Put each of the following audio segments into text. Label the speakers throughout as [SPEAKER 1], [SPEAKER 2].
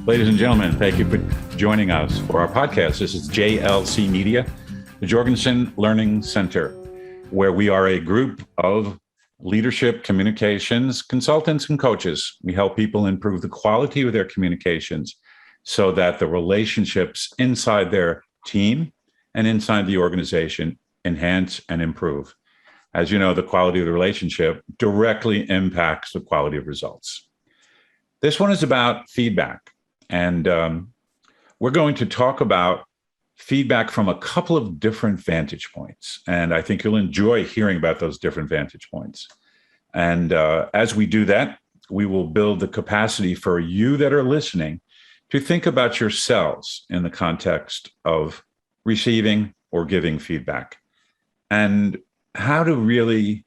[SPEAKER 1] Ladies and gentlemen, thank you for joining us for our podcast. This is JLC Media, the Jorgensen Learning Center, where we are a group of leadership communications consultants and coaches. We help people improve the quality of their communications so that the relationships inside their team and inside the organization enhance and improve. As you know, the quality of the relationship directly impacts the quality of results. This one is about feedback. And we're going to talk about feedback from a couple of different vantage points. And I think you'll enjoy hearing about those different vantage points. And as we do that, we will build the capacity for you that are listening to think about yourselves in the context of receiving or giving feedback and how to really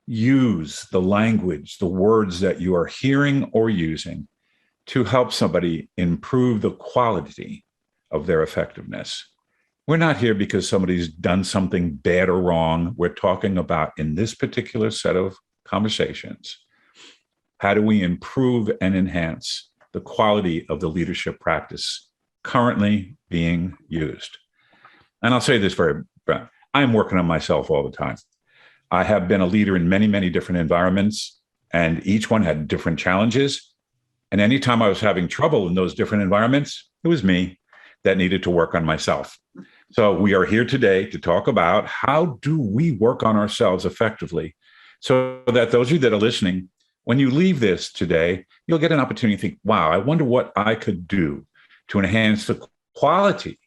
[SPEAKER 1] use the language, the words that you are hearing or using to help somebody improve the quality of their effectiveness. We're not here because somebody's done something bad or wrong. We're talking about, in this particular set of conversations, how do we improve and enhance the quality of the leadership practice currently being used? And I'll say this I'm working on myself all the time. I have been a leader in many, many different environments, and each one had different challenges. And anytime I was having trouble in those different environments, it was me that needed to work on myself. So we are here today to talk about how do we work on ourselves effectively so that those of you that are listening, when you leave this today, you'll get an opportunity to think, wow, I wonder what I could do to enhance the quality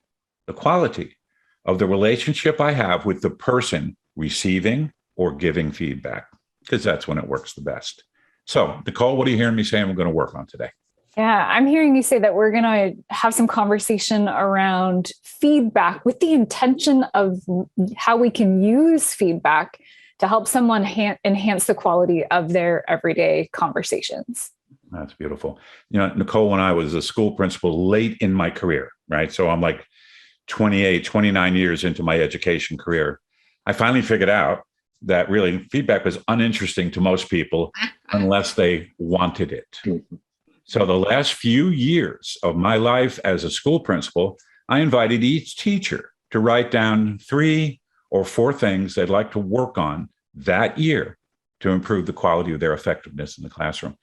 [SPEAKER 1] of the relationship I have with the person receiving or giving feedback, because that's when it works the best. So, Nicole, what are you hearing me saying we're going to work on today?
[SPEAKER 2] Yeah, I'm hearing you say that we're going to have some conversation around feedback with the intention of how we can use feedback to help someone enhance the quality of their everyday conversations.
[SPEAKER 1] That's beautiful. You know, Nicole, when I was a school principal late in my career, right? So I'm like 28, 29 years into my education career, I finally figured out that really feedback was uninteresting to most people unless they wanted it. So the last few years of my life as a school principal, I invited each teacher to write down 3 or 4 things they'd like to work on that year to improve the quality of their effectiveness in the classroom.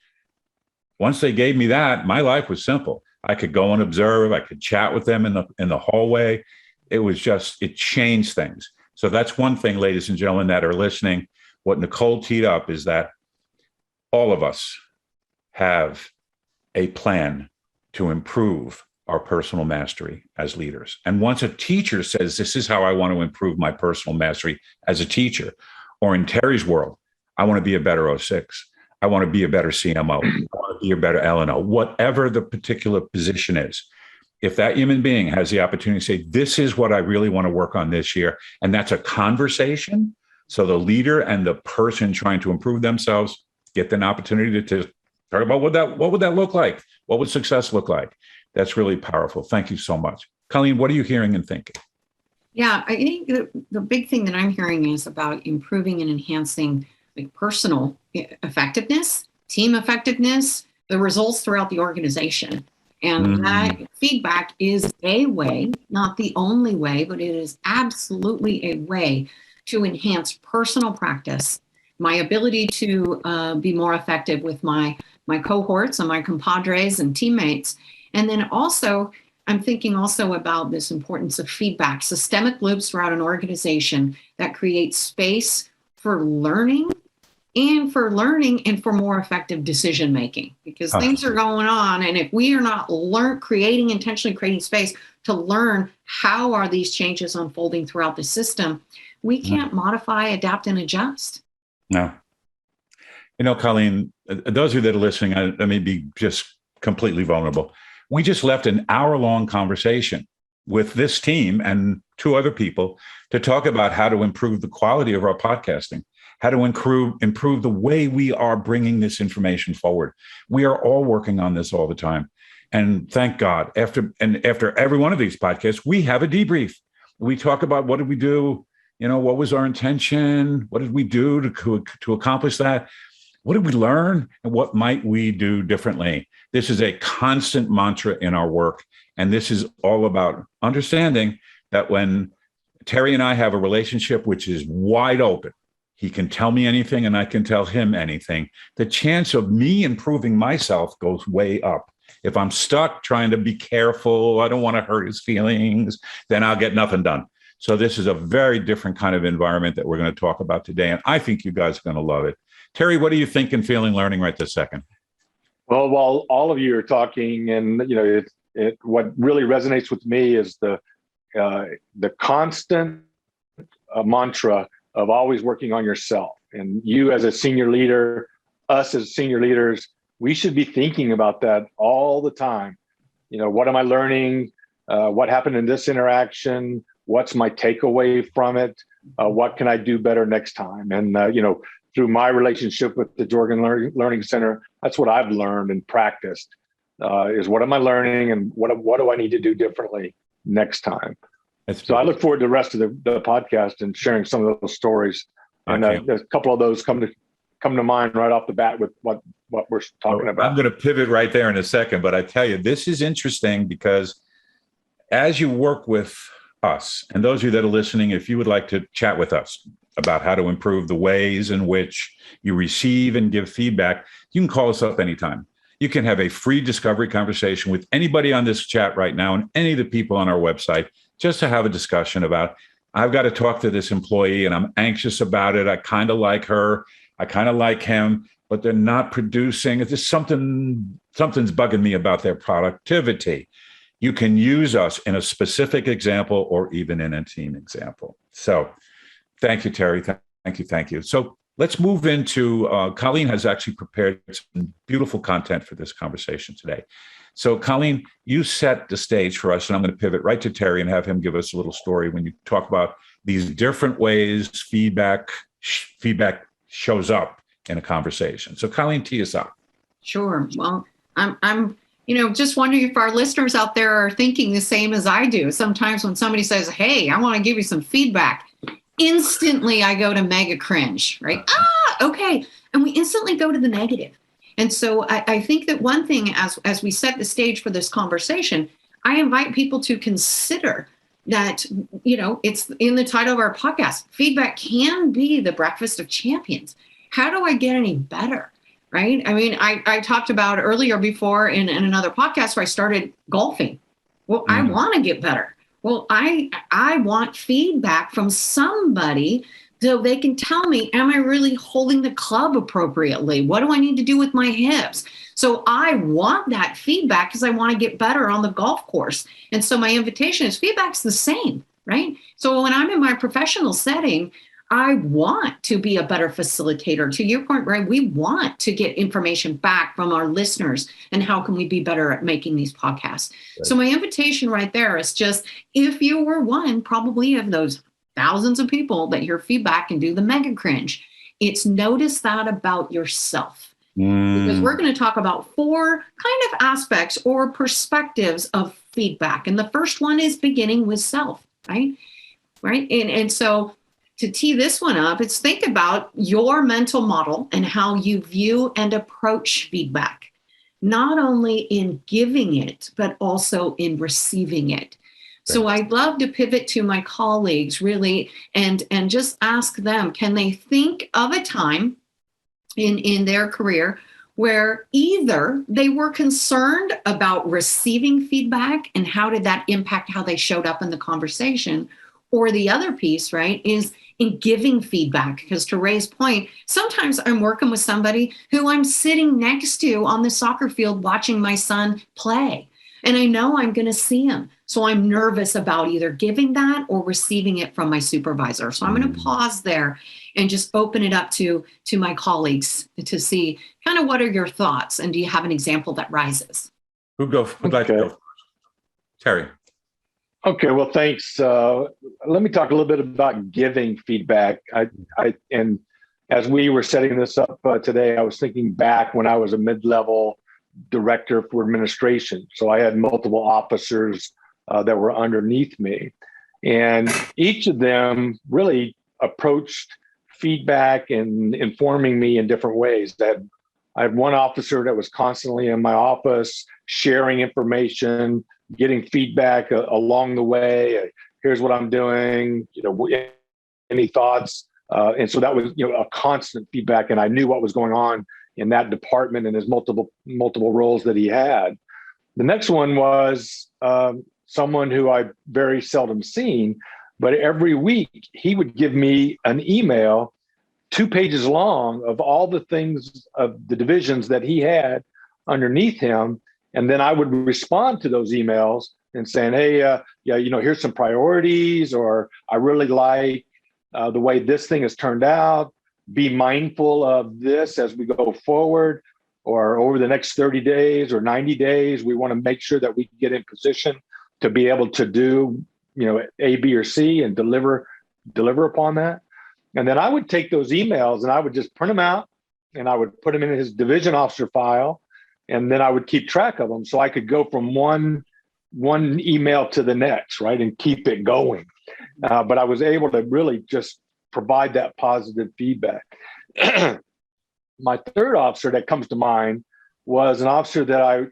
[SPEAKER 1] Once they gave me that, my life was simple. I could go and observe, I could chat with them in the hallway. It changed things. So that's one thing, ladies and gentlemen that are listening. What Nicole teed up is that all of us have a plan to improve our personal mastery as leaders. And once a teacher says, this is how I want to improve my personal mastery as a teacher, or in Terry's world, I want to be a better 06. I want to be a better CMO. I want to be a better LNO, whatever the particular position is. If that human being has the opportunity to say, this is what I really want to work on this year, and that's a conversation, so the leader and the person trying to improve themselves get an opportunity to talk about what would that look like? What would success look like? That's really powerful. Thank you so much. Colleen, what are you hearing and thinking?
[SPEAKER 3] Yeah, I think the big thing that I'm hearing is about improving and enhancing personal effectiveness, team effectiveness, the results throughout the organization. And that feedback is a way, not the only way, but it is absolutely a way to enhance personal practice, my ability to be more effective with my cohorts and my compadres and teammates. And then also, I'm thinking also about this importance of feedback, systemic loops throughout an organization that create space for learning and for more effective decision making, because things are going on. And if we are not intentionally creating space to learn how are these changes unfolding throughout the system, we can't modify, adapt, and adjust.
[SPEAKER 1] No. You know, Colleen, those of you that are listening, I may be just completely vulnerable. We just left an hour-long conversation with this team and 2 other people to talk about how to improve the quality of our podcasting, how to improve the way we are bringing this information forward. We are all working on this all the time. And thank God, after every one of these podcasts, we have a debrief. We talk about what did we do, what was our intention, what did we do to accomplish that. what did we learn and what might we do differently? This is a constant mantra in our work. And this is all about understanding that when Terry and I have a relationship which is wide open, he can tell me anything and I can tell him anything, the chance of me improving myself goes way up. If I'm stuck trying to be careful, I don't want to hurt his feelings, then I'll get nothing done. So this is a very different kind of environment that we're going to talk about today. And I think you guys are going to love it. Terry, what are you thinking, feeling, learning right this second?
[SPEAKER 4] Well, while all of you are talking, and what really resonates with me is the constant mantra of always working on yourself. And you as a senior leader, us as senior leaders, we should be thinking about that all the time. What am I learning? What happened in this interaction? What's my takeaway from it? What can I do better next time? And, through my relationship with the Jorgensen Learning Center, that's what I've learned and practiced is what am I learning and what do I need to do differently next time? So I look forward to the rest of the podcast and sharing some of those stories. And a couple of those come to mind right off the bat with what we're talking about.
[SPEAKER 1] I'm going to pivot right there in a second, but I tell you, this is interesting because as you work with us, and those of you that are listening, if you would like to chat with us about how to improve the ways in which you receive and give feedback, you can call us up anytime. You can have a free discovery conversation with anybody on this chat right now and any of the people on our website just to have a discussion about, I've got to talk to this employee and I'm anxious about it. I kind of like her. I kind of like him, but they're not producing. It's just something's bugging me about their productivity. You can use us in a specific example or even in a team example. So thank you, Terry. Thank you. So let's move into, Colleen has actually prepared some beautiful content for this conversation today. So Colleen, you set the stage for us, and I'm going to pivot right to Terry and have him give us a little story when you talk about these different ways feedback shows up in a conversation. So Colleen, tee us up.
[SPEAKER 3] Sure. Well, I'm just wondering if our listeners out there are thinking the same as I do. Sometimes when somebody says, hey, I want to give you some feedback, instantly I go to mega cringe, right? Okay. And we instantly go to the negative. And so I think that one thing as we set the stage for this conversation, I invite people to consider that, it's in the title of our podcast, feedback can be the breakfast of champions. How do I get any better? Right? I mean, I talked about earlier before in another podcast where I started golfing. Well, I want to get better. Well, I want feedback from somebody so they can tell me, am I really holding the club appropriately? What do I need to do with my hips? So I want that feedback because I want to get better on the golf course. And so my invitation is feedback's the same, right? So when I'm in my professional setting, I want to be a better facilitator. To your point, right? We want to get information back from our listeners and how can we be better at making these podcasts. Right. So my invitation right there is just, if you were one, probably of those thousands of people that hear feedback and do the mega cringe, it's notice that about yourself. Because we're going to talk about 4 kind of aspects or perspectives of feedback. And the first one is beginning with self, right? And so to tee this one up, it's think about your mental model and how you view and approach feedback, not only in giving it, but also in receiving it. So I'd love to pivot to my colleagues really and just ask them, can they think of a time in their career where either they were concerned about receiving feedback and how did that impact how they showed up in the conversation, or the other piece, right, is in giving feedback. Because to Ray's point, sometimes I'm working with somebody who I'm sitting next to on the soccer field watching my son play. And I know I'm going to see him. So I'm nervous about either giving that or receiving it from my supervisor. So I'm going to pause there and just open it up to my colleagues to see kind of what are your thoughts, and do you have an example that rises?
[SPEAKER 1] Who'd like to go first? Terry.
[SPEAKER 4] Okay, well, thanks. Let me talk a little bit about giving feedback. And as we were setting this up today, I was thinking back when I was a mid-level director for administration. So I had multiple officers that were underneath me. And each of them really approached feedback and informing me in different ways. I had one officer that was constantly in my office, sharing information, getting feedback along the way. Here's what I'm doing. Any thoughts? And so that was, a constant feedback, and I knew what was going on in that department and his multiple roles that he had. The next one was someone who I very seldom seen, but every week he would give me an email 2 pages long of all the things of the divisions that he had underneath him. And then I would respond to those emails and saying, hey, here's some priorities, or I really like the way this thing has turned out. Be mindful of this as we go forward, or over the next 30 days or 90 days, we want to make sure that we get in position to be able to do, A, B, or C and deliver upon that. And then I would take those emails and I would just print them out and I would put them in his division officer file. And then I would keep track of them so I could go from one email to the next, right? And keep it going. But I was able to really just provide that positive feedback. My third officer that comes to mind was an officer that I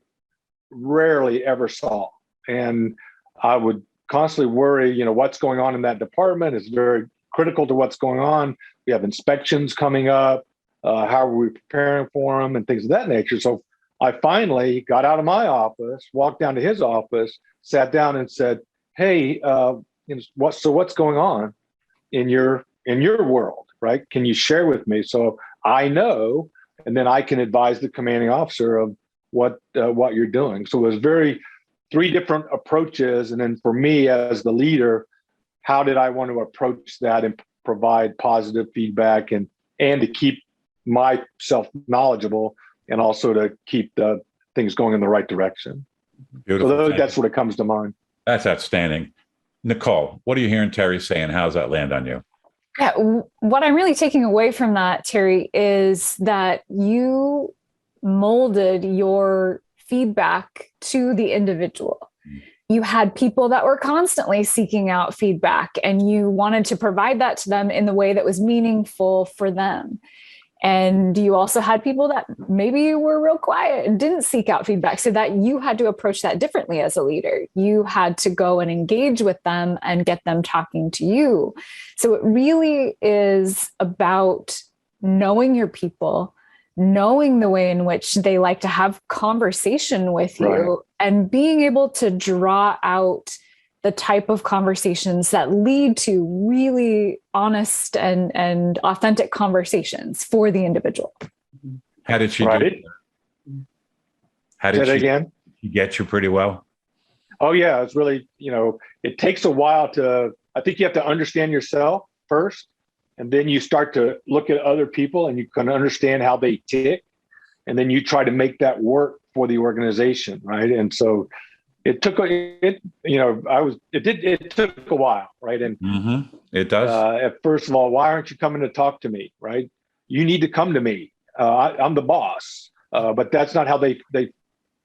[SPEAKER 4] rarely ever saw. And I would constantly worry, what's going on in that department. It's very critical to what's going on. We have inspections coming up. How are we preparing for them and things of that nature? So I finally got out of my office, walked down to his office, sat down and said, hey, what's going on in your world, right? Can you share with me so I know, and then I can advise the commanding officer of what you're doing. So it was 3 different approaches. And then for me as the leader, how did I want to approach that and provide positive feedback and to keep myself knowledgeable and also to keep the things going in the right direction.
[SPEAKER 1] Beautiful.
[SPEAKER 4] So that's what it comes to mind.
[SPEAKER 1] That's outstanding. Nicole, what are you hearing Terry say, and how does that land on you?
[SPEAKER 2] Yeah, what I'm really taking away from that, Terry, is that you molded your feedback to the individual. You had people that were constantly seeking out feedback, and you wanted to provide that to them in the way that was meaningful for them. And you also had people that maybe were real quiet and didn't seek out feedback, so that you had to approach that differently as a leader. You had to go and engage with them and get them talking to you. So it really is about knowing your people, knowing the way in which they like to have conversation with you, right, and being able to draw out the type of conversations that lead to really honest and authentic conversations for the individual.
[SPEAKER 1] How did she do it? How did she get you pretty well?
[SPEAKER 4] Oh yeah, it's really, it takes a while I think you have to understand yourself first, and then you start to look at other people and you can understand how they tick. And then you try to make that work for the organization. Right. And so it took it took a while, right? And
[SPEAKER 1] it does.
[SPEAKER 4] First of all, why aren't you coming to talk to me, right? You need to come to me. I'm the boss, but that's not how they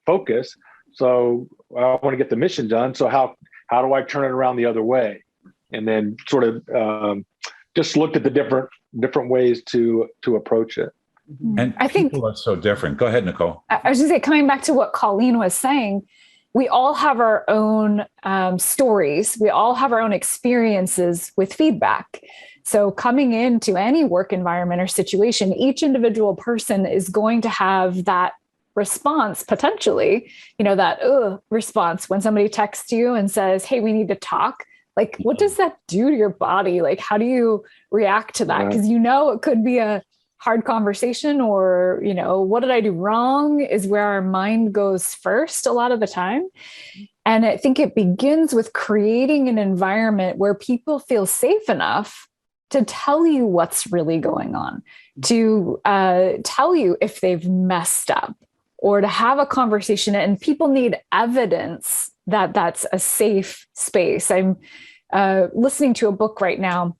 [SPEAKER 4] focus. So I want to get the mission done. So how do I turn it around the other way? And then sort of just looked at the different ways to approach it.
[SPEAKER 1] And I think people are so different. Go ahead, Nicole.
[SPEAKER 2] I was just saying, coming back to what Colleen was saying, we all have our own stories. We all have our own experiences with feedback. So coming into any work environment or situation, each individual person is going to have that response, potentially, that response when somebody texts you and says, hey, we need to talk. Like, what does that do to your body? Like, how do you react to that? Because it could be a hard conversation, or, what did I do wrong is where our mind goes first a lot of the time. And I think it begins with creating an environment where people feel safe enough to tell you what's really going on, to tell you if they've messed up, or to have a conversation. And people need evidence that that's a safe space. I'm listening to a book right now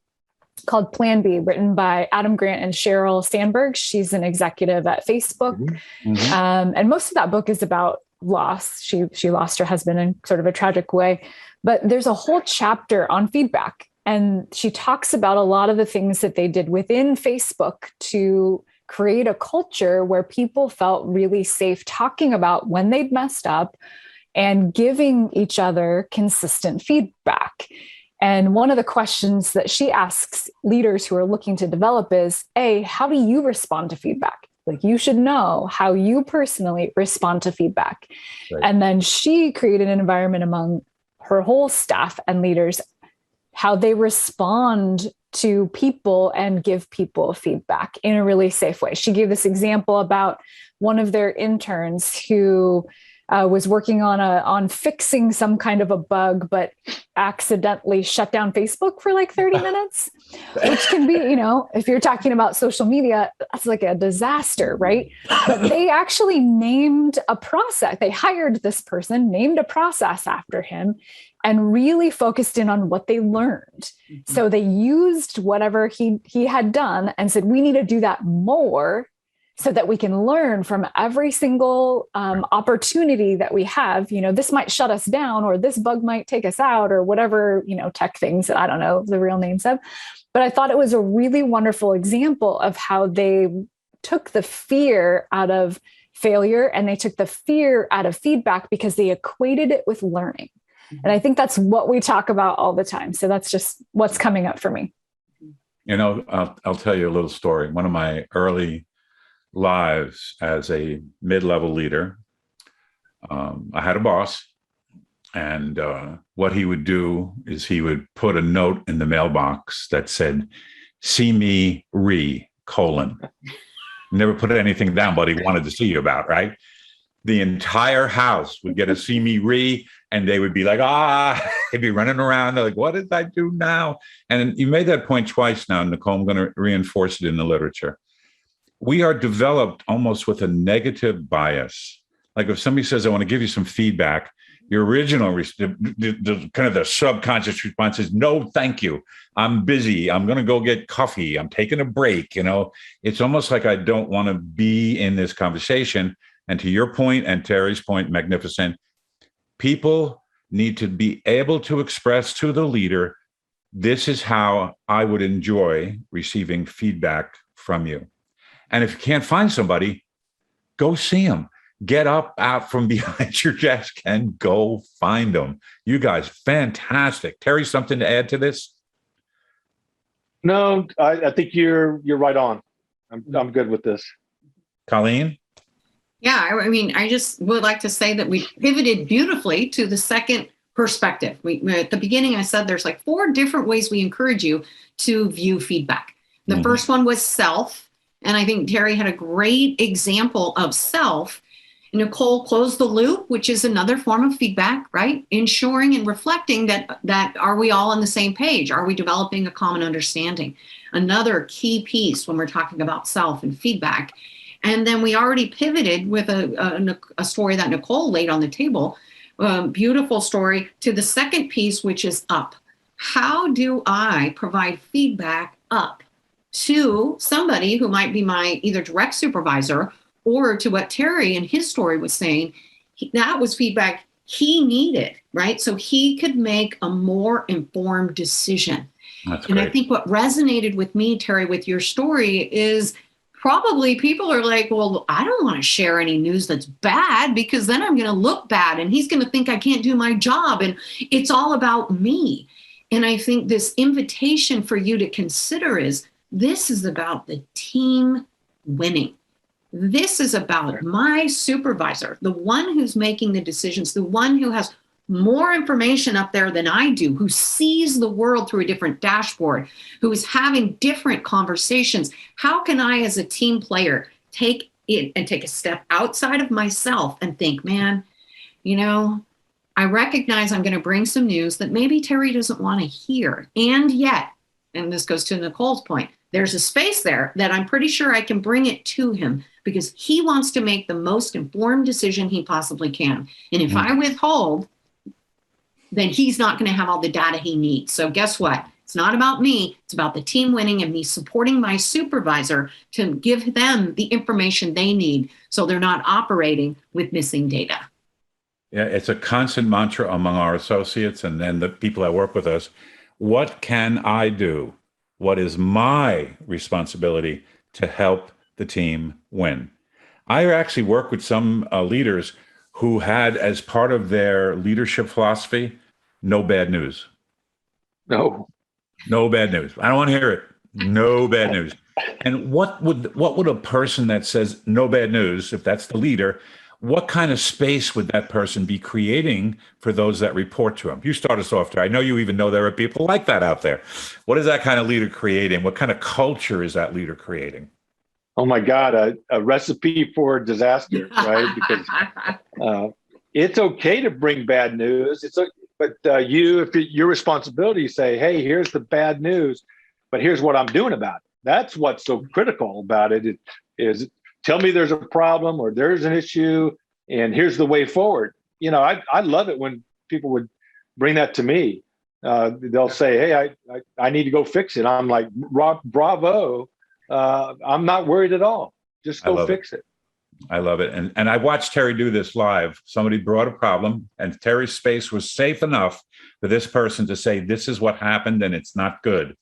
[SPEAKER 2] called Plan B, written by Adam Grant and Sheryl Sandberg. She's an executive at Facebook. And most of that book is about loss. She lost her husband in sort of a tragic way. But there's a whole chapter on feedback And she talks about a lot of the things that they did within Facebook to create a culture where people felt really safe talking about when they'd messed up and giving each other consistent feedback. And one of the questions that she asks leaders who are looking to develop is, A, how do you respond to feedback? Like, you should know how you personally respond to feedback. Right. And then she created an environment among her whole staff and leaders, how they respond to people and give people feedback in a really safe way. She gave this example about one of their interns who was working on fixing some kind of a bug, but accidentally shut down Facebook for like 30 minutes, which can be, if you're talking about social media, that's like a disaster, right? But they actually named a process. They hired this person, named a process after him, and really focused in on what they learned. Mm-hmm. So they used whatever he had done and said, we need to do that more so that we can learn from every single opportunity that we have. This might shut us down, or this bug might take us out, or whatever, tech things that I don't know the real names of. But I thought it was a really wonderful example of how they took the fear out of failure and they took the fear out of feedback because they equated it with learning. And I think that's what we talk about all the time. So that's just what's coming up for me.
[SPEAKER 1] I'll tell you a little story. One of my early lives as a mid-level leader, I had a boss, and what he would do is he would put a note in the mailbox that said, "See me Never put anything down, but he wanted to see you about, right? The entire house would get a "See me and they would be like, they'd be running around. They're like, what did I do now? And you made that point twice now, Nicole. I'm going to reinforce it in the literature. We are developed almost with a negative bias. Like if somebody says, I want to give you some feedback, your original, the kind of the subconscious response is, no, thank you. I'm busy. I'm going to go get coffee. I'm taking a break. It's almost like I don't want to be in this conversation. And to your point and Terry's point, magnificent, people need to be able to express to the leader, this is how I would enjoy receiving feedback from you. And if you can't find somebody, go see them. Get up out from behind your desk and go find them. You guys, fantastic. Terry, something to add to this?
[SPEAKER 4] No, I think you're right on. I'm good with this.
[SPEAKER 1] Colleen?
[SPEAKER 3] Yeah, I just would like to say that we pivoted beautifully to the second perspective. At the beginning, I said there's like 4 different ways we encourage you to view feedback. The first one was self. And I think Terry had a great example of self. Nicole closed the loop, which is another form of feedback, right? Ensuring and reflecting that are we all on the same page? Are we developing a common understanding? Another key piece when we're talking about self and feedback. And then we already pivoted with a story that Nicole laid on the table, beautiful story, to the second piece, which is up. How do I provide feedback up to somebody who might be my either direct supervisor or to what Terry in his story was saying? That was feedback he needed, right? So he could make a more informed decision.
[SPEAKER 1] That's
[SPEAKER 3] and
[SPEAKER 1] great.
[SPEAKER 3] I think what resonated with me, Terry, with your story is probably people are like, well, I don't want to share any news that's bad because then I'm going to look bad and he's going to think I can't do my job. And it's all about me. And I think this invitation for you to consider is this is about the team winning. This is about my supervisor, the one who's making the decisions, the one who has more information up there than I do, who sees the world through a different dashboard, who is having different conversations. How can I, as a team player, take it and take a step outside of myself and think, man, I recognize I'm going to bring some news that maybe Terry doesn't want to hear. And yet, and this goes to Nicole's point, there's a space there that I'm pretty sure I can bring it to him because he wants to make the most informed decision he possibly can. And if I withhold, then he's not going to have all the data he needs. So guess what? It's not about me. It's about the team winning and me supporting my supervisor to give them the information they need so they're not operating with missing data.
[SPEAKER 1] Yeah, it's a constant mantra among our associates and then the people that work with us. What can I do? What is my responsibility to help the team win? I actually work with some leaders who had, as part of their leadership philosophy, no bad news.
[SPEAKER 4] No.
[SPEAKER 1] No bad news. I don't want to hear it. No bad news. And what would a person that says no bad news, if that's the leader, what kind of space would that person be creating for those that report to him? You start us off there. I know you even know there are people like that out there. What is that kind of leader creating? What kind of culture is that leader creating?
[SPEAKER 4] Oh my God, a recipe for disaster, right? Because it's okay to bring bad news. But if your responsibility, say, hey, here's the bad news, but here's what I'm doing about it. That's what's so critical about it. It is, tell me there's a problem or there's an issue, and here's the way forward. I love it when people would bring that to me. They'll say, hey, I need to go fix it. I'm like, bravo. I'm not worried at all. Just go fix it.
[SPEAKER 1] I love it. And I watched Terry do this live. Somebody brought a problem, and Terry's space was safe enough for this person to say, this is what happened and it's not good.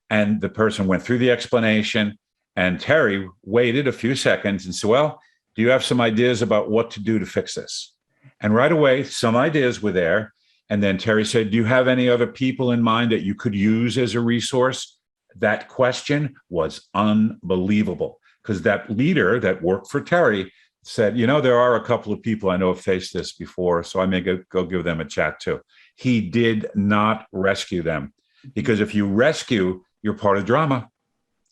[SPEAKER 1] And the person went through the explanation, and Terry waited a few seconds and said, well, do you have some ideas about what to do to fix this? And right away, some ideas were there. And then Terry said, do you have any other people in mind that you could use as a resource? That question was unbelievable, because that leader that worked for Terry said, there are a couple of people I know have faced this before, so I may go give them a chat too. He did not rescue them, because if you rescue, you're part of drama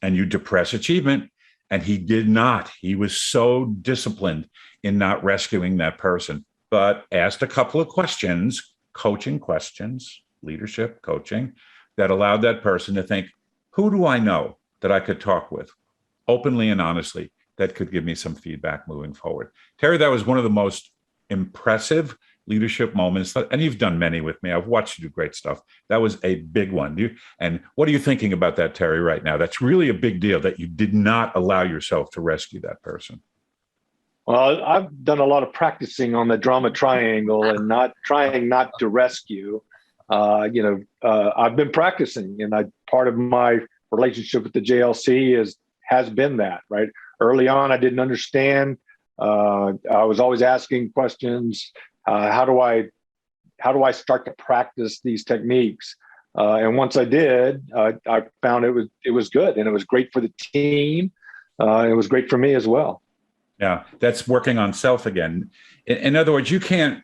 [SPEAKER 1] and you depress achievement. And he did not. He was so disciplined in not rescuing that person, but asked a couple of questions, coaching questions, leadership coaching, that allowed that person to think, who do I know that I could talk with openly and honestly that could give me some feedback moving forward? Terry, that was one of the most impressive leadership moments, and you've done many with me. I've watched you do great stuff. That was a big one. And what are you thinking about that, Terry, right now? That's really a big deal that you did not allow yourself to rescue that person.
[SPEAKER 4] Well, I've done a lot of practicing on the drama triangle and not to rescue. I've been practicing, and part of my relationship with the JLC has been that, right? Early on, I didn't understand. I was always asking questions. How do I start to practice these techniques? And once I did, I found it was good, and it was great for the team. It was great for me as well.
[SPEAKER 1] Yeah, that's working on self again. In other words, you can't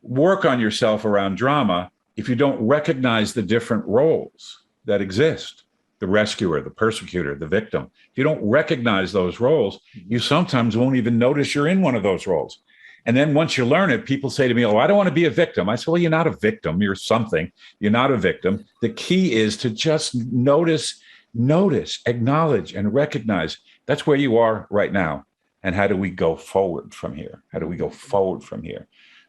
[SPEAKER 1] work on yourself around drama if you don't recognize the different roles that exist. The rescuer, the persecutor, the victim. If you don't recognize those roles, you sometimes won't even notice you're in one of those roles. And then once you learn it, people say to me, oh, I don't want to be a victim. I say, well, you're not a victim. You're something. You're not a victim. The key is to just notice, acknowledge, and recognize that's where you are right now. And how do we go forward from here?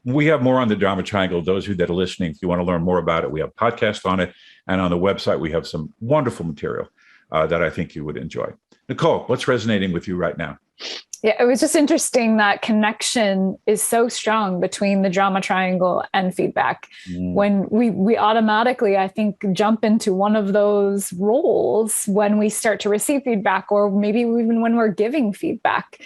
[SPEAKER 1] We have more on the Drama Triangle. Those of you that are listening, if you want to learn more about it, we have a podcast on it. And on the website, we have some wonderful material that I think you would enjoy. Nicole, what's resonating with you right now?
[SPEAKER 2] Yeah, it was just interesting that connection is so strong between the drama triangle and feedback. When we automatically, I think, jump into one of those roles when we start to receive feedback, or maybe even when we're giving feedback.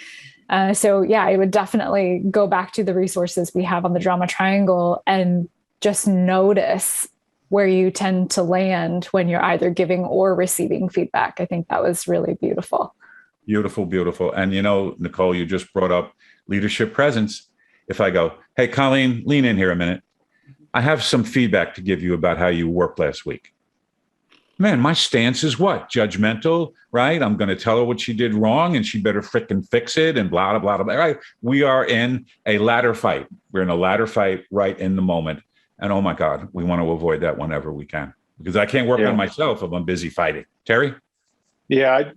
[SPEAKER 2] So yeah, I would definitely go back to the resources we have on the drama triangle and just notice where you tend to land when you're either giving or receiving feedback. I think that was really beautiful.
[SPEAKER 1] Beautiful, beautiful. And Nicole, you just brought up leadership presence. If I go, hey, Colleen, lean in here a minute. I have some feedback to give you about how you worked last week. Man, my stance is what? Judgmental, right? I'm going to tell her what she did wrong and she better frickin' fix it and blah, blah, blah, blah, right? We are in a ladder fight. We're in a ladder fight right in the moment. And oh my God, we want to avoid that whenever we can, because I can't work on myself if I'm busy fighting. Terry?
[SPEAKER 4] Yeah,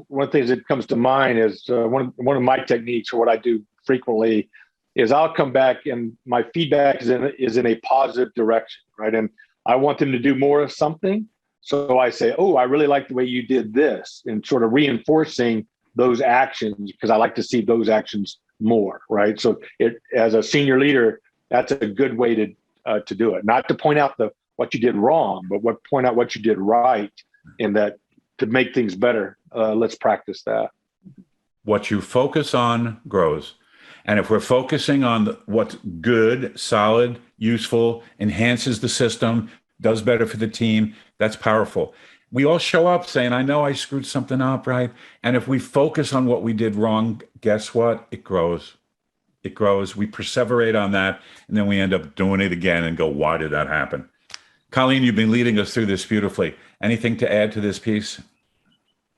[SPEAKER 4] one of the things that comes to mind is one of my techniques, or what I do frequently, is I'll come back and my feedback is in a positive direction, right? And I want them to do more of something. So I say, oh, I really like the way you did this, and sort of reinforcing those actions, because I like to see those actions more, right? So as a senior leader, that's a good way to do it. Not to point out what you did wrong, but point out what you did right, and that to make things better. Let's practice that.
[SPEAKER 1] What you focus on grows. And if we're focusing on what's good, solid, useful, enhances the system, does better for the team, that's powerful. We all show up saying, I know I screwed something up, right? And if we focus on what we did wrong, guess what? It grows. It grows. We perseverate on that, and then we end up doing it again and go, why did that happen? Colleen, you've been leading us through this beautifully. Anything to add to this piece?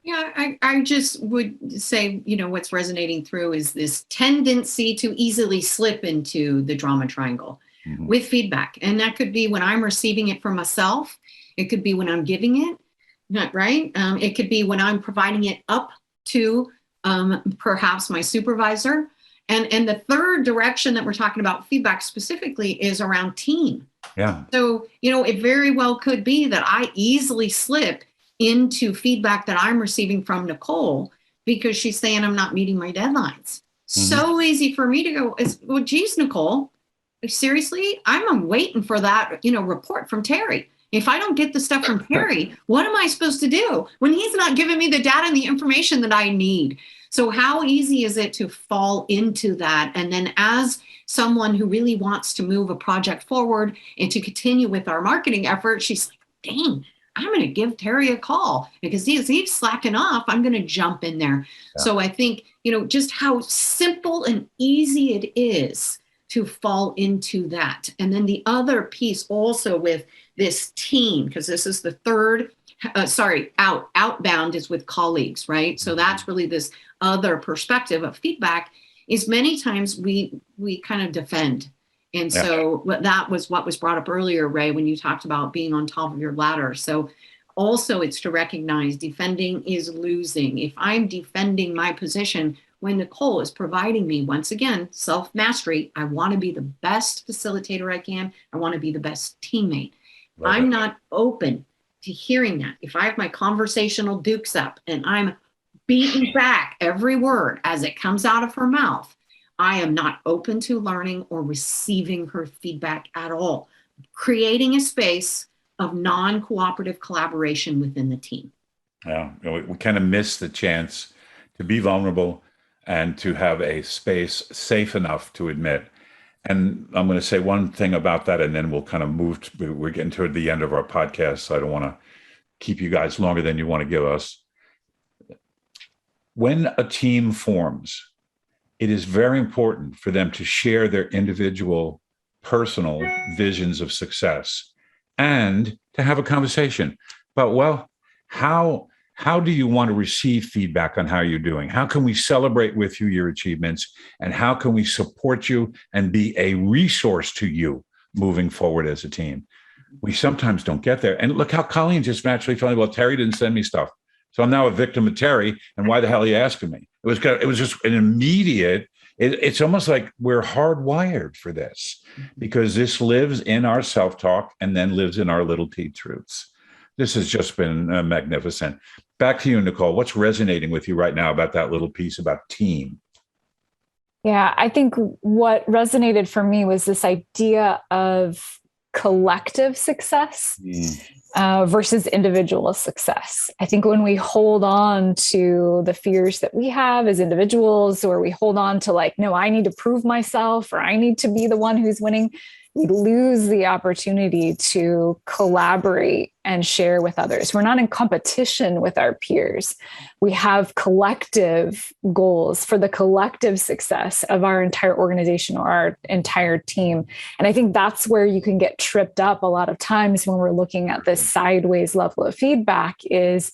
[SPEAKER 3] Yeah, I just would say, what's resonating through is this tendency to easily slip into the drama triangle with feedback. And that could be when I'm receiving it from myself. It could be when I'm giving it, right? It could be when I'm providing it up to perhaps my supervisor. And the third direction that we're talking about feedback specifically is around team.
[SPEAKER 1] Yeah.
[SPEAKER 3] So, it very well could be that I easily slip into feedback that I'm receiving from Nicole because she's saying I'm not meeting my deadlines. So easy for me to go, well, geez, Nicole, seriously, I'm waiting for that, report from Terry. If I don't get the stuff from Terry, what am I supposed to do when he's not giving me the data and the information that I need? So how easy is it to fall into that? And then as someone who really wants to move a project forward and to continue with our marketing effort, she's like, dang, I'm going to give Terry a call because he's slacking off. I'm going to jump in there. Yeah. So I think, just how simple and easy it is to fall into that. And then the other piece also with this team, because this is the third, outbound is with colleagues, right? So that's really this other perspective of feedback is many times we kind of defend. And so that was what was brought up earlier, Ray, when you talked about being on top of your ladder. So also it's to recognize defending is losing. If I'm defending my position when Nicole is providing me, once again, self-mastery, I want to be the best facilitator I can. I want to be the best teammate. I'm not open to hearing that. If I have my conversational dukes up and I'm beating back every word as it comes out of her mouth, I am not open to learning or receiving her feedback at all, creating a space of non-cooperative collaboration within the team.
[SPEAKER 1] Yeah, we kind of miss the chance to be vulnerable and to have a space safe enough to admit. And I'm going to say one thing about that, and then we'll kind of move. We're getting toward the end of our podcast, so I don't want to keep you guys longer than you want to give us. When a team forms, it is very important for them to share their individual personal visions of success and to have a conversation about, well, how do you want to receive feedback on how you're doing? How can we celebrate with you your achievements? And how can we support you and be a resource to you moving forward as a team? We sometimes don't get there. And look how Colleen just naturally felt, well, Terry didn't send me stuff. So I'm now a victim of Terry. And why the hell are you asking me? It was just an immediate, it's almost like we're hardwired for this because this lives in our self-talk and then lives in our little T truths. This has just been magnificent. Back to you, Nicole. What's resonating with you right now about that little piece about team?
[SPEAKER 2] Yeah, I think what resonated for me was this idea of collective success versus individual success. I think when we hold on to the fears that we have as individuals, or we hold on to like, no, I need to prove myself, or I need to be the one who's winning, we lose the opportunity to collaborate and share with others. We're not in competition with our peers. We have collective goals for the collective success of our entire organization or our entire team. And I think that's where you can get tripped up a lot of times when we're looking at this sideways level of feedback is,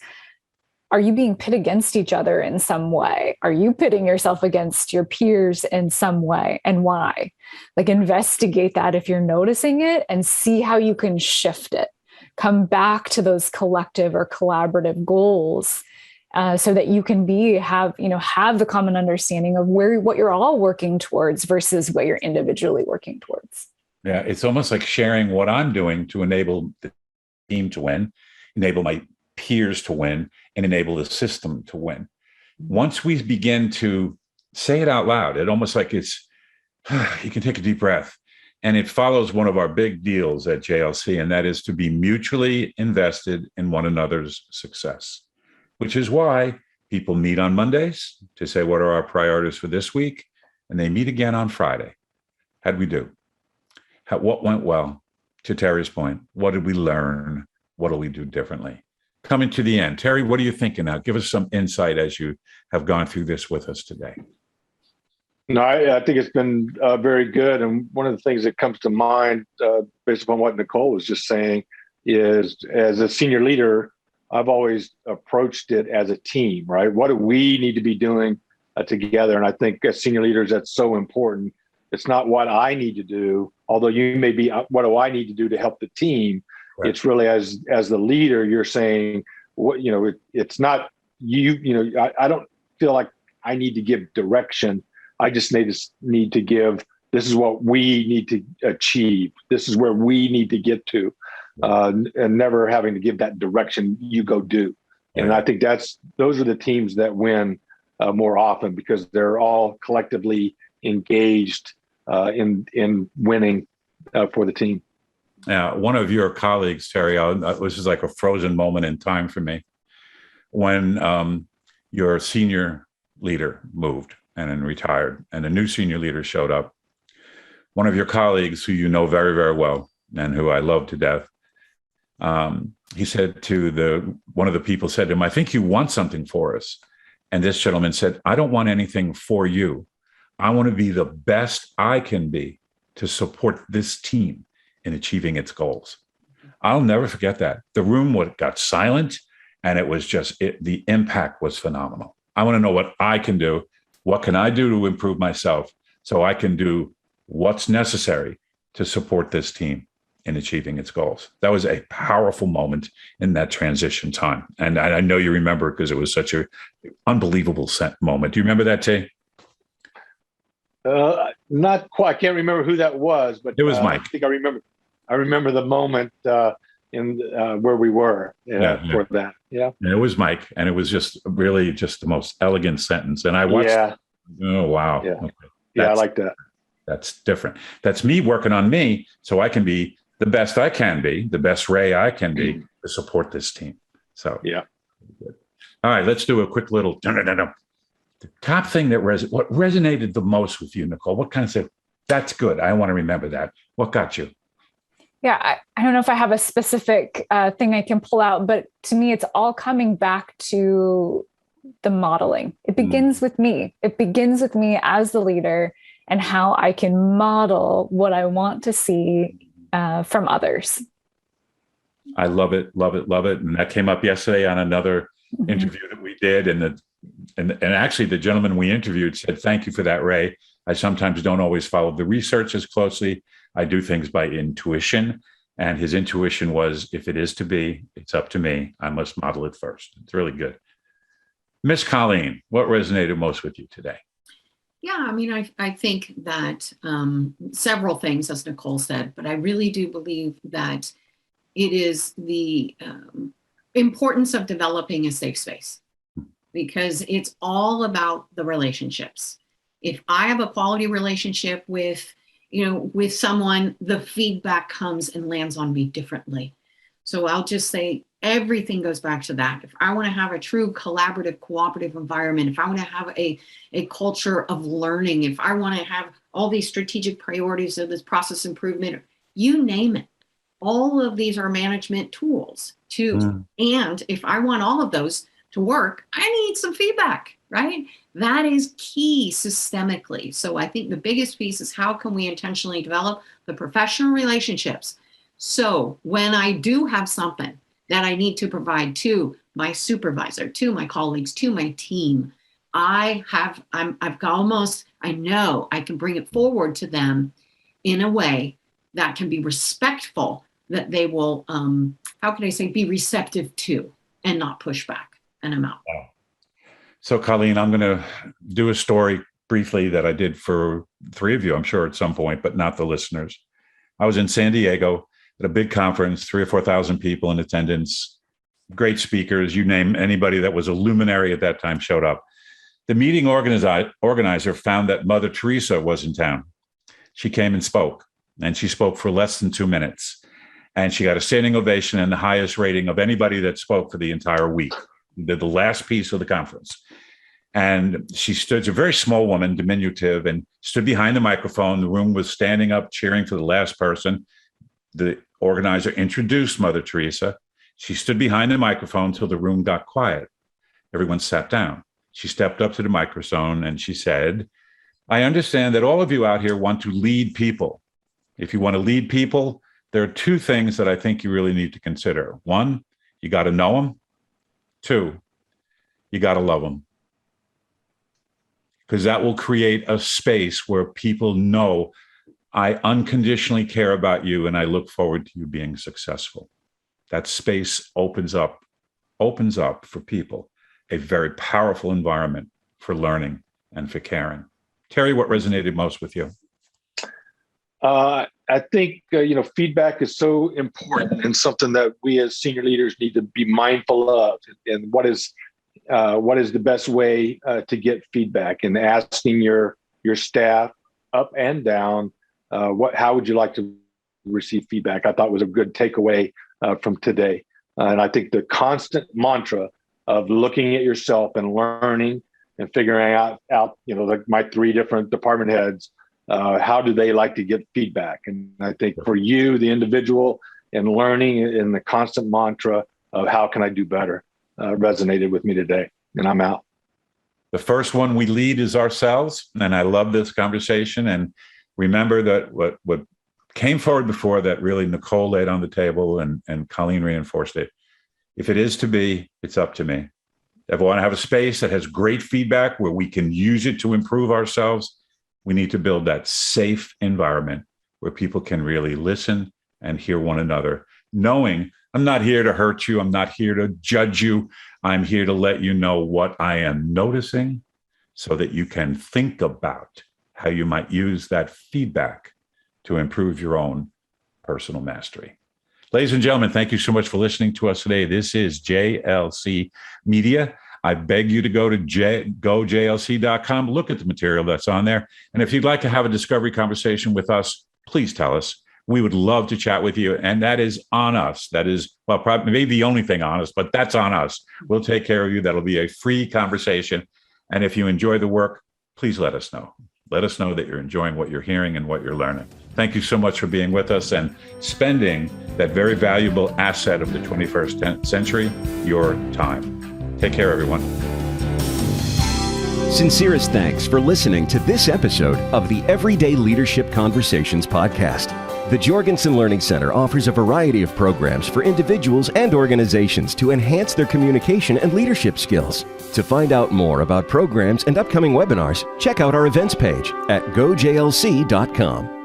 [SPEAKER 2] are you being pit against each other in some way? Are you pitting yourself against your peers in some way? And why? Like, investigate that if you're noticing it and see how you can shift it. Come back to those collective or collaborative goals so that you can have the common understanding of what you're all working towards versus what you're individually working towards.
[SPEAKER 1] Yeah, it's almost like sharing what I'm doing to enable the team to win, enable my peers to win, and enable the system to win. Once we begin to say it out loud, it almost like it's, you can take a deep breath And it follows one of our big deals at JLC, and that is to be mutually invested in one another's success, which is why people meet on Mondays to say, what are our priorities for this week? And they meet again on Friday. How'd we do? What went well? To Terry's point, what did we learn? What do we do differently? Coming to the end. Terry, what are you thinking now? Give us some insight as you have gone through this with us today.
[SPEAKER 4] No, I think it's been very good. And one of the things that comes to mind, based upon what Nicole was just saying, is as a senior leader, I've always approached it as a team, right? What do we need to be doing together? And I think as senior leaders, that's so important. It's not what I need to do, although you may be, what do I need to do to help the team? Right. It's really as the leader, you're saying, what, it's not I don't feel like I need to give direction. I just need to give, this is what we need to achieve. This is where we need to get to, and never having to give that direction, you go do. And I think those are the teams that win more often, because they're all collectively engaged in winning for the team.
[SPEAKER 1] Now, one of your colleagues, Terry, this is like a frozen moment in time for me, when your senior leader moved and then retired, and a new senior leader showed up. One of your colleagues, who you know very, very well, and who I love to death, he said to one of the people said to him, I think you want something for us. And this gentleman said, I don't want anything for you. I want to be the best I can be to support this team in achieving its goals. I'll never forget that. The room got silent, and it was just, the impact was phenomenal. I want to know what I can do. What can I do to improve myself so I can do what's necessary to support this team in achieving its goals? That was a powerful moment in that transition time. And I know you remember it because it was such an unbelievable moment. Do you remember that, Tay?
[SPEAKER 4] Not quite. I can't remember who that was, but
[SPEAKER 1] it was Mike.
[SPEAKER 4] I think I remember the moment in where we were for that. Yeah.
[SPEAKER 1] And it was Mike, and it was just really just the most elegant sentence. And I watched. Yeah. Oh wow.
[SPEAKER 4] Yeah. Okay. I like that.
[SPEAKER 1] That's different. That's me working on me, so I can be the best I can be, the best Ray I can be to support this team. So
[SPEAKER 4] yeah.
[SPEAKER 1] All right, let's do a quick little. The top thing that what resonated the most with you, Nicole? What kind of said, that's good, I want to remember that. What got you?
[SPEAKER 2] Yeah, I don't know if I have a specific thing I can pull out, but to me, it's all coming back to the modeling. It begins with me. It begins with me as the leader and how I can model what I want to see from others.
[SPEAKER 1] I love it, love it, love it. And that came up yesterday on another interview that we did. And actually the gentleman we interviewed said, thank you for that, Ray. I sometimes don't always follow the research as closely. I do things by intuition. And his intuition was, if it is to be, it's up to me. I must model it first. It's really good. Miss Colleen, what resonated most with you today?
[SPEAKER 3] Yeah, I mean, I think that several things, as Nicole said, but I really do believe that it is the importance of developing a safe space, because it's all about the relationships. If I have a quality relationship with someone, the feedback comes and lands on me differently. So I'll just say everything goes back to that. If I want to have a true collaborative, cooperative environment, if I want to have a culture of learning, if I want to have all these strategic priorities of this process improvement, you name it. All of these are management tools and if I want all of those to work, I need some feedback, right? That is key systemically. So I think the biggest piece is how can we intentionally develop the professional relationships? So when I do have something that I need to provide to my supervisor, to my colleagues, to my team, I know I can bring it forward to them in a way that can be respectful, that they will, be receptive to and not push back an amount.
[SPEAKER 1] So Colleen, I'm going to do a story briefly that I did for three of you, I'm sure at some point, but not the listeners. I was in San Diego at a big conference, 3,000 or 4,000 people in attendance, great speakers, you name anybody that was a luminary at that time showed up. The meeting organizer found that Mother Teresa was in town. She came and spoke. and she spoke for less than 2 minutes. And she got a standing ovation and the highest rating of anybody that spoke for the entire week. Did the last piece of the conference. And she stood, a very small woman, diminutive, and stood behind the microphone. The room was standing up, cheering for the last person. The organizer introduced Mother Teresa. She stood behind the microphone till the room got quiet. Everyone sat down. She stepped up to the microphone and she said, I understand that all of you out here want to lead people. If you want to lead people, there are two things that I think you really need to consider. One, you got to know them. Two, you got to love them. Because that will create a space where people know I unconditionally care about you and I look forward to you being successful. That space opens up for people a very powerful environment for learning and for caring. Terry, what resonated most with you?
[SPEAKER 4] I think, feedback is so important and something that we as senior leaders need to be mindful of. And what is the best way to get feedback, and asking your staff up and down, how would you like to receive feedback? I thought was a good takeaway from today. And I think the constant mantra of looking at yourself and learning and figuring out, like my 3 different department heads, how do they like to get feedback? And I think for you, the individual, and learning in the constant mantra of how can I do better, resonated with me today. And I'm out.
[SPEAKER 1] The first one we lead is ourselves. And I love this conversation. And remember that what came forward before that really Nicole laid on the table and Colleen reinforced it. If it is to be, it's up to me. If I want to have a space that has great feedback where we can use it to improve ourselves, we need to build that safe environment where people can really listen and hear one another, knowing I'm not here to hurt you. I'm not here to judge you. I'm here to let you know what I am noticing so that you can think about how you might use that feedback to improve your own personal mastery. Ladies and gentlemen, thank you so much for listening to us today. This is JLC Media. I beg you to go to gojlc.com, look at the material that's on there. And if you'd like to have a discovery conversation with us, please tell us. We would love to chat with you. And that is on us. That is, well, probably maybe the only thing on us, but that's on us. We'll take care of you. That'll be a free conversation. And if you enjoy the work, please let us know. Let us know that you're enjoying what you're hearing and what you're learning. Thank you so much for being with us and spending that very valuable asset of the 21st century, your time. Take care, everyone.
[SPEAKER 5] Sincerest thanks for listening to this episode of the Everyday Leadership Conversations podcast. The Jorgensen Learning Center offers a variety of programs for individuals and organizations to enhance their communication and leadership skills. To find out more about programs and upcoming webinars, check out our events page at gojlc.com.